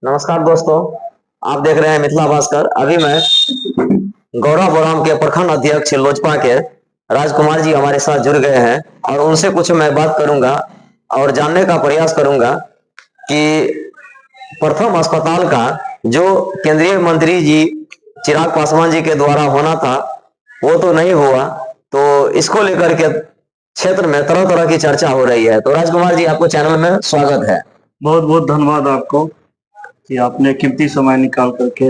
नमस्कार दोस्तों। आप देख रहे हैं मिथिला भास्कर। अभी मैं गौरव बोराम के प्रखंड अध्यक्ष लोजपा के राजकुमार जी हमारे साथ जुड़ गए हैं और उनसे कुछ मैं बात करूंगा और जानने का प्रयास करूंगा कि प्रथम अस्पताल का जो केंद्रीय मंत्री जी चिराग पासवान जी के द्वारा होना था वो तो नहीं हुआ, तो इसको लेकर के क्षेत्र में तरह तरह की चर्चा हो रही है। तो राजकुमार जी, आपको चैनल में स्वागत है। बहुत बहुत धन्यवाद आपको कि आपने कीमती समय निकाल करके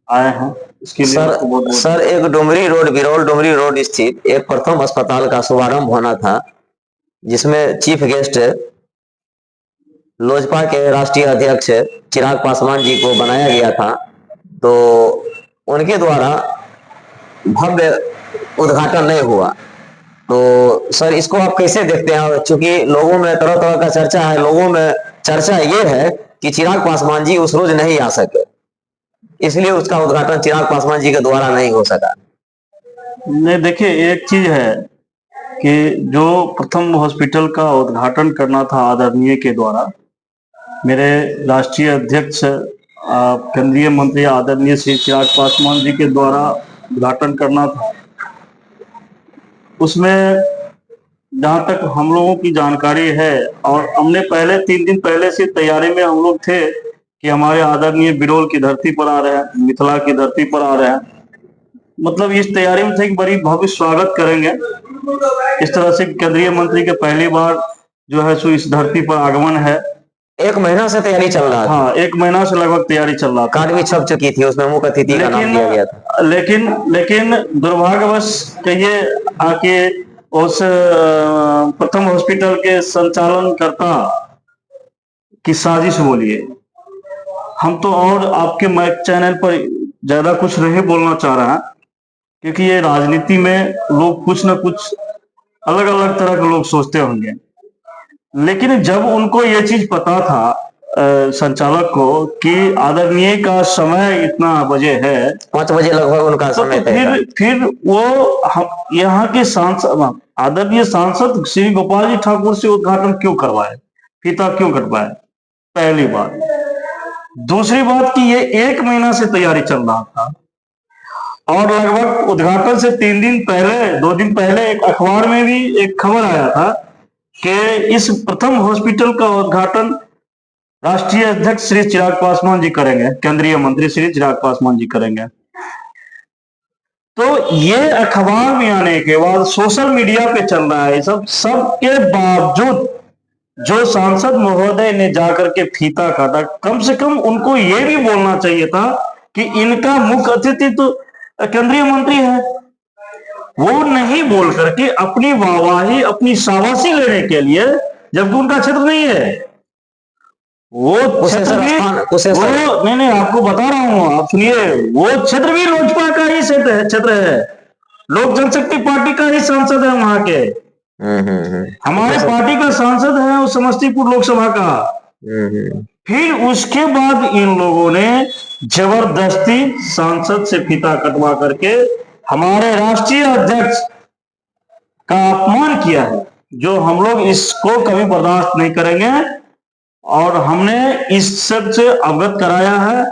आए हैं। इसके लिए सर आपको बहुत बहुत सर एक डुमरी रोड, बिरौल डुमरी रोड स्थित एक प्रथम अस्पताल का शुभारंभ होना था, जिसमें चीफ गेस्ट लोजपा के राष्ट्रीय अध्यक्ष चिराग पासवान जी को बनाया गया था। तो उनके द्वारा भव्य उद्घाटन नहीं हुआ। तो सर, इसको आप कैसे देखते हैं? चूंकि लोगों में तरह तरह का चर्चा है, लोगों में चर्चा ये है कि चिराग पासवान जी उस रोज नहीं आ सके, इसलिए उसका उद्घाटन चिराग पासवान जी के द्वारा नहीं हो सका। नहीं, देखिए, एक चीज है कि जो प्रथम हॉस्पिटल का उद्घाटन करना था आदरणीय के द्वारा, मेरे राष्ट्रीय अध्यक्ष केंद्रीय मंत्री आदरणीय श्री चिराग पासवान जी के द्वारा उद्घाटन करना था। उसमें जहाँ तक हम लोगों की जानकारी है, और हमने पहले 3 दिन पहले से तैयारी में हम लोग थे कि हमारे आदरणीय बिरौल की धरती पर आ रहे हैं, मिथिला की धरती पर आ रहे हैं। मतलब इस तैयारी में थे कि बड़ी भव्य स्वागत करेंगे। इस तरह से केंद्रीय मंत्री के पहली बार जो है सो इस धरती पर आगमन है। 1 महीना से तैयारी चल रहा था। हाँ, 1 महीना से लगभग तैयारी चल रहा था। कार्ड भी छप चुकी थी, उसमें मुख्य अतिथि का नाम दिया गया था। लेकिन दुर्भाग्यवश कहिए आके उस प्रथम हॉस्पिटल के संचालनकर्ता की साजिश बोलिए, हम तो और आपके माइक चैनल पर ज्यादा कुछ नहीं बोलना चाह रहे हैं, क्योंकि ये राजनीति में लोग कुछ न कुछ अलग अलग तरह के लोग सोचते होंगे। लेकिन जब उनको ये चीज पता था संचालक को कि आदरणीय का समय इतना बजे है, 5 बजे लगभग उनका समय तो फिर वो यहाँ के सांसद, आदरणीय सांसद श्री गोपाल जी ठाकुर से उद्घाटन क्यों करवाए, फीता क्यों कटवाए? पहली बात। दूसरी बात कि ये 1 महीना से तैयारी चल रहा था, और लगभग उद्घाटन से 3 दिन पहले, 2 दिन पहले एक अखबार में भी एक खबर आया था कि इस प्रथम हॉस्पिटल का उद्घाटन राष्ट्रीय अध्यक्ष श्री चिराग पासवान जी करेंगे, केंद्रीय मंत्री श्री चिराग पासवान जी करेंगे। तो ये अखबार में आने के बाद सोशल मीडिया पे चल रहा है सब के बावजूद जो सांसद महोदय ने जाकर के फीता काटा, कम से कम उनको ये भी बोलना चाहिए था कि इनका मुख्य अतिथि तो केंद्रीय मंत्री है। वो नहीं बोल करके अपनी वाहवाही, अपनी शाबाशी लेने के लिए, जबकि उनका क्षेत्र नहीं है वो क्षेत्र भी, वो नहीं, आपको बता रहा हूं, आप सुनिए, वो क्षेत्र भी लोजपा का ही क्षेत्र है। लोक जनशक्ति पार्टी का ही सांसद है वहां के। हमारे पार्टी का सांसद है वो समस्तीपुर लोकसभा का। फिर उसके बाद इन लोगों ने जबरदस्ती सांसद से फीता कटवा करके हमारे राष्ट्रीय अध्यक्ष का अपमान किया है, जो हम लोग इसको कभी बर्दाश्त नहीं करेंगे। और हमने इस सब से अवगत कराया है,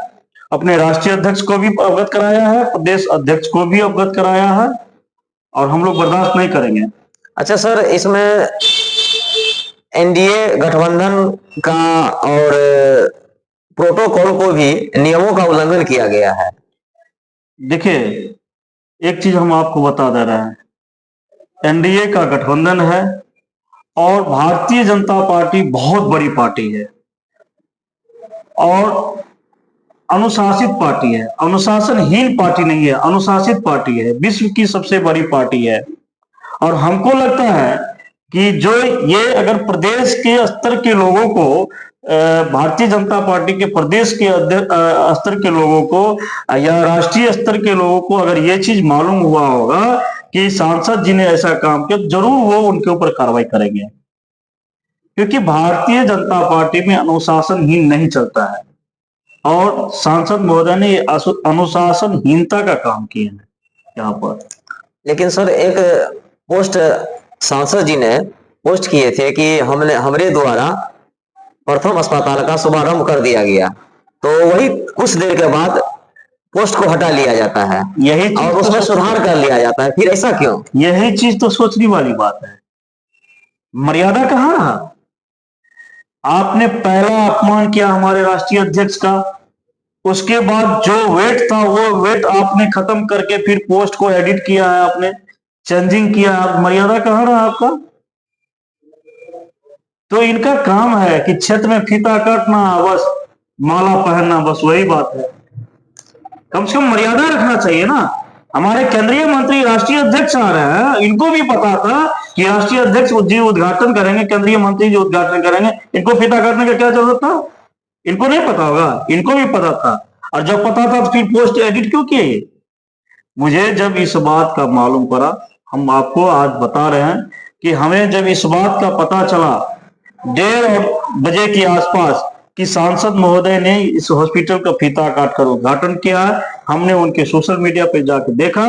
अपने राष्ट्रीय अध्यक्ष को भी अवगत कराया है, प्रदेश अध्यक्ष को भी अवगत कराया है, और हम लोग बर्दाश्त नहीं करेंगे। अच्छा सर, इसमें एनडीए गठबंधन का और प्रोटोकॉल को भी, नियमों का उल्लंघन किया गया है। देखिए, एक चीज हम आपको बता दे रहे हैं, एनडीए का गठबंधन है और भारतीय जनता पार्टी बहुत बड़ी पार्टी है और अनुशासित पार्टी है, अनुशासनहीन पार्टी नहीं है, अनुशासित पार्टी है, विश्व की सबसे बड़ी पार्टी है। और हमको लगता है कि जो ये अगर प्रदेश के स्तर के लोगों को, भारतीय जनता पार्टी के प्रदेश के स्तर के लोगों को या राष्ट्रीय स्तर के लोगों को अगर ये चीज मालूम हुआ होगा कि सांसद जी ने ऐसा काम किया, जरूर वो उनके ऊपर कार्रवाई करेंगे, क्योंकि भारतीय जनता पार्टी में अनुशासनहीन नहीं चलता है और सांसद महोदय ने अनुशासनहीनता का काम किया है यहाँ पर। लेकिन सर, एक पोस्ट सांसद जी ने पोस्ट किए थे कि हमरे द्वारा प्रथम अस्पताल का शुभारंभ कर दिया गया। तो वही कुछ देर के बाद पोस्ट को हटा लिया जाता है यही चीज और तो उसमें सुधार कर लिया जाता है। फिर ऐसा क्यों? यही चीज तो सोचने वाली बात है। मर्यादा कहाँ रहा? आपने पहला अपमान किया हमारे राष्ट्रीय अध्यक्ष का, उसके बाद जो वेट था वो वेट आपने खत्म करके फिर पोस्ट को एडिट किया है, आपने चेंजिंग किया है। मर्यादा कहाँ रहा आपका? तो इनका काम है कि क्षेत्र में फीता काटना, बस माला पहनना, बस वही बात है। कम से कम मर्यादा रखना चाहिए ना। हमारे केंद्रीय मंत्री राष्ट्रीय अध्यक्ष आ रहे हैं, इनको भी पता था कि राष्ट्रीय अध्यक्ष जी उद्घाटन करेंगे, केंद्रीय मंत्री जी उद्घाटन करेंगे, इनको फीता काटने का क्या जरूरत था? इनको नहीं पता होगा? इनको भी पता था। और जब पता था तो फिर पोस्ट एडिट क्यों किए ये? मुझे जब इस बात का मालूम पड़ा, हम आपको आज बता रहे हैं कि हमें जब इस बात का पता चला 1:30 बजे के आसपास कि सांसद महोदय ने इस हॉस्पिटल का फीता काटकर उद्घाटन किया है, हमने उनके सोशल मीडिया पे जाकर देखा,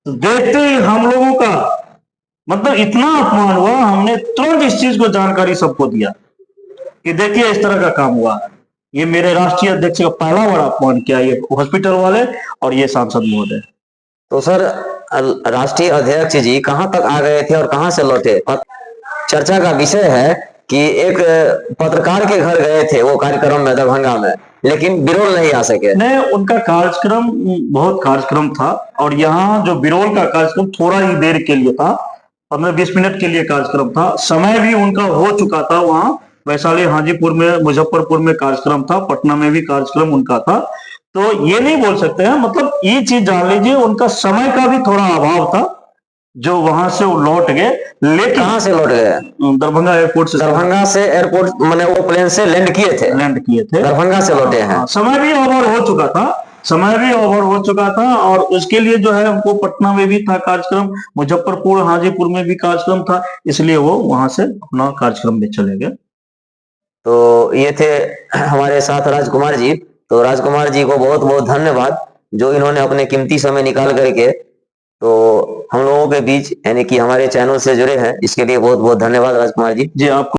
तो देखते ही हम लोगों का मतलब इतना अपमान हुआ, हमने तुरंत इस चीज को जानकारी सबको दिया कि देखिए इस तरह का काम हुआ है। ये मेरे राष्ट्रीय अध्यक्ष का पहला बड़ा अपमान किया ये हॉस्पिटल वाले और ये सांसद महोदय। तो सर, राष्ट्रीय अध्यक्ष जी कहाँ तक आ गए थे और कहाँ से लौटे? चर्चा का विषय है कि एक पत्रकार के घर गए थे वो कार्यक्रम में दरभंगा में, लेकिन बिरोल नहीं आ सके। नहीं, उनका कार्यक्रम बहुत कार्यक्रम था और यहाँ जो बिरोल का कार्यक्रम थोड़ा ही देर के लिए था, 15-20 मिनट के लिए कार्यक्रम था। समय भी उनका हो चुका था। वहाँ वैशाली, हाजीपुर में, मुजफ्फरपुर में कार्यक्रम था, पटना में भी कार्यक्रम उनका था। तो ये नहीं बोल सकते हैं, मतलब ये चीज जान लीजिए उनका समय का भी थोड़ा अभाव था, जो वहां से वो लौट गए। लेकिन कहाँ से लौट गए? दरभंगा एयरपोर्ट से। दरभंगा से एयरपोर्ट मैंने वो प्लेन से लैंड किए थे? लैंड किए थे, दरभंगा से लौटे हैं। समय भी ओवर हो चुका था, समय भी ओवर हो चुका था और उसके लिए जो है वो पटना में भी था कार्यक्रम, मुजफ्फरपुर, हाजीपुर में भी कार्यक्रम था, इसलिए वो वहां से अपना कार्यक्रम में चले गए। तो ये थे हमारे साथ राजकुमार जी। तो राजकुमार जी को बहुत बहुत धन्यवाद जो इन्होंने अपने कीमती समय निकाल करके तो हम लोगों के बीच यानी कि हमारे चैनल से जुड़े हैं। इसके लिए बहुत बहुत धन्यवाद राजकुमार जी। जी आपको